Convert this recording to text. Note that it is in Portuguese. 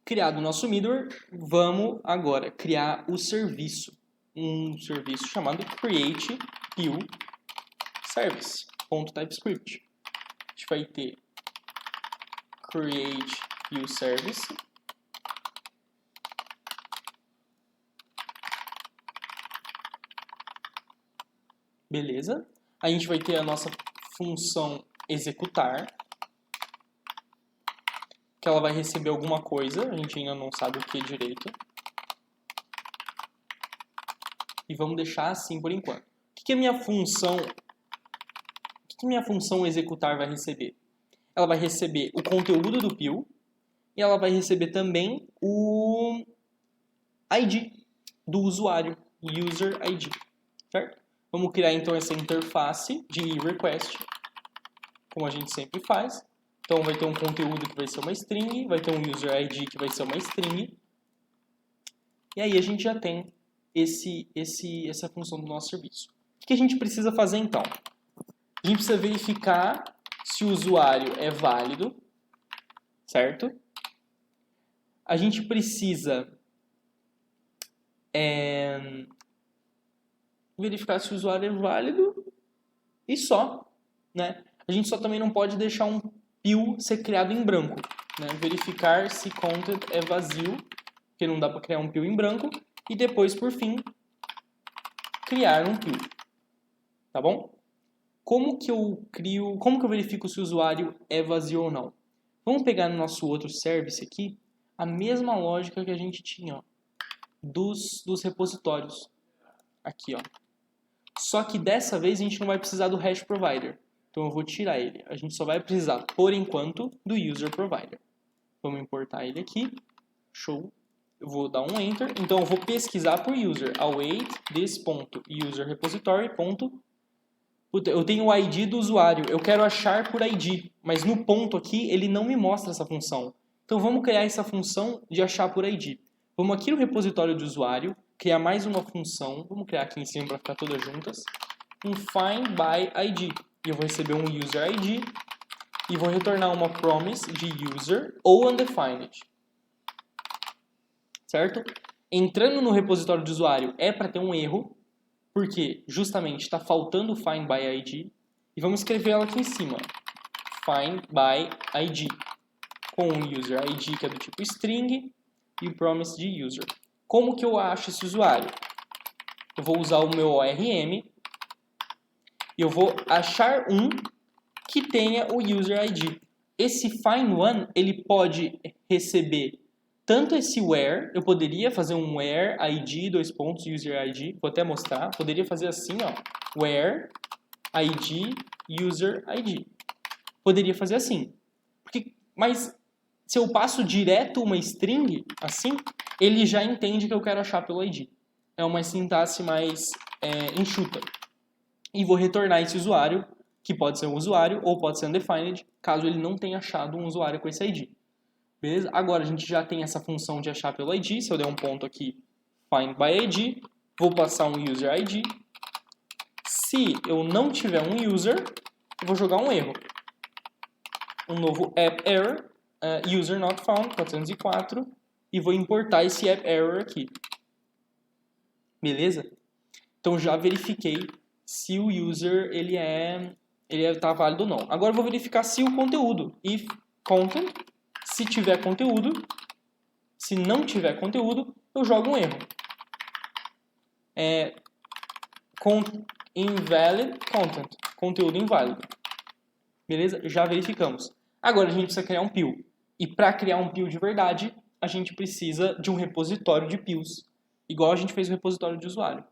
Criado o nosso middleware, vamos agora criar o serviço. Um serviço chamado create pill service.typescript. A gente vai ter create pill service. Beleza? A gente vai ter a nossa função executar, que ela vai receber alguma coisa, a gente ainda não sabe o que direito. E vamos deixar assim por enquanto. O que a minha função executar vai receber? Ela vai receber o conteúdo do pill e ela vai receber também o ID do usuário, user ID, certo? Vamos criar então essa interface de request, como a gente sempre faz. Então vai ter um conteúdo que vai ser uma string, vai ter um user ID que vai ser uma string. E aí a gente já tem essa função do nosso serviço. O que a gente precisa fazer então? A gente precisa verificar se o usuário é válido, certo? A gente precisa verificar se o usuário é válido e só, né? A gente só também não pode deixar um pill ser criado em branco, né? Verificar se content é vazio, porque não dá para criar um pill em branco, e depois, por fim, criar um pill, tá bom? Como que eu verifico se o usuário é vazio ou não? Vamos pegar no nosso outro service aqui a mesma lógica que a gente tinha, ó, dos repositórios. Aqui, ó. Só que dessa vez a gente não vai precisar do hash provider. Então eu vou tirar ele. A gente só vai precisar, por enquanto, do user provider. Vamos importar ele aqui. Show. Eu vou dar um enter. Então eu vou pesquisar por user. Await this.user repository. Eu tenho o ID do usuário. Eu quero achar por ID. Mas no ponto aqui ele não me mostra essa função. Então vamos criar essa função de achar por ID. Vamos aqui no repositório do usuário. Criar mais uma função. Vamos criar aqui em cima para ficar todas juntas. Um find by ID. E eu vou receber um user ID. E vou retornar uma promise de user ou undefined. Certo? Entrando no repositório do usuário é para ter um erro. Porque justamente está faltando o find by ID. E vamos escrever ela aqui em cima. Find by ID. Com o user ID que é do tipo string. E o promise de user. Como que eu acho esse usuário? Eu vou usar o meu ORM e eu vou achar um que tenha o user ID. Esse find one, ele pode receber tanto esse where, eu poderia fazer um where ID, user ID, vou até mostrar, poderia fazer assim, ó, where ID, user ID. Poderia fazer assim. Mas se eu passo direto uma string, assim, ele já entende que eu quero achar pelo ID. É uma sintaxe mais enxuta. E vou retornar esse usuário, que pode ser um usuário ou pode ser undefined, caso ele não tenha achado um usuário com esse ID. Beleza? Agora a gente já tem essa função de achar pelo ID. Se eu der um ponto aqui, find by ID, vou passar um user ID. Se eu não tiver um user, eu vou jogar um erro. Um novo app error, user not found, 404, e vou importar esse app error aqui. Beleza? Então já verifiquei se o user ele tá válido ou não. Agora eu vou verificar se o conteúdo, if content, se tiver conteúdo, se não tiver conteúdo, eu jogo um erro. Invalid content, conteúdo inválido. Beleza? Já verificamos. Agora a gente precisa criar um pill. E para criar um pill de verdade, a gente precisa de um repositório de pills. Igual a gente fez o repositório de usuário.